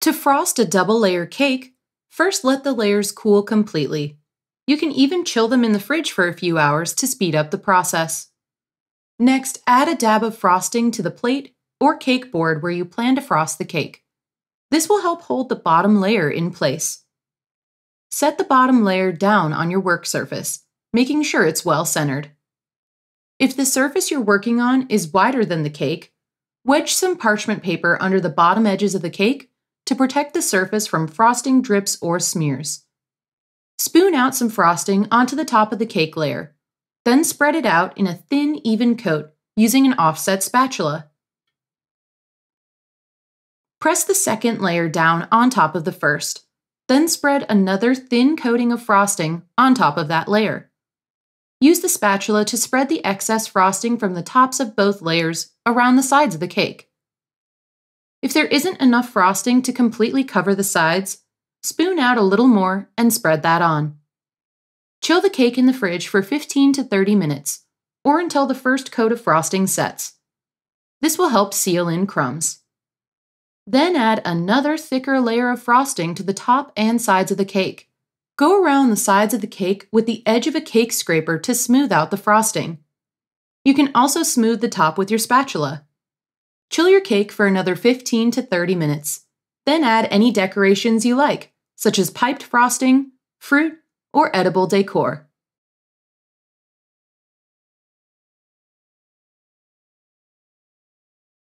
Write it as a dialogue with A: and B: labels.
A: To frost a double-layer cake, first let the layers cool completely. You can even chill them in the fridge for a few hours to speed up the process. Next, add a dab of frosting to the plate or cake board where you plan to frost the cake. This will help hold the bottom layer in place. Set the bottom layer down on your work surface, making sure it's well centered. If the surface you're working on is wider than the cake, wedge some parchment paper under the bottom edges of the cake to protect the surface from frosting drips or smears. Spoon out some frosting onto the top of the cake layer, then spread it out in a thin, even coat using an offset spatula. Press the second layer down on top of the first, then spread another thin coating of frosting on top of that layer. Use the spatula to spread the excess frosting from the tops of both layers around the sides of the cake. If there isn't enough frosting to completely cover the sides, spoon out a little more and spread that on. Chill the cake in the fridge for 15 to 30 minutes, or until the first coat of frosting sets. This will help seal in crumbs. Then add another thicker layer of frosting to the top and sides of the cake. Go around the sides of the cake with the edge of a cake scraper to smooth out the frosting. You can also smooth the top with your spatula. Chill your cake for another 15 to 30 minutes. Then add any decorations you like, such as piped frosting, fruit, or edible decor.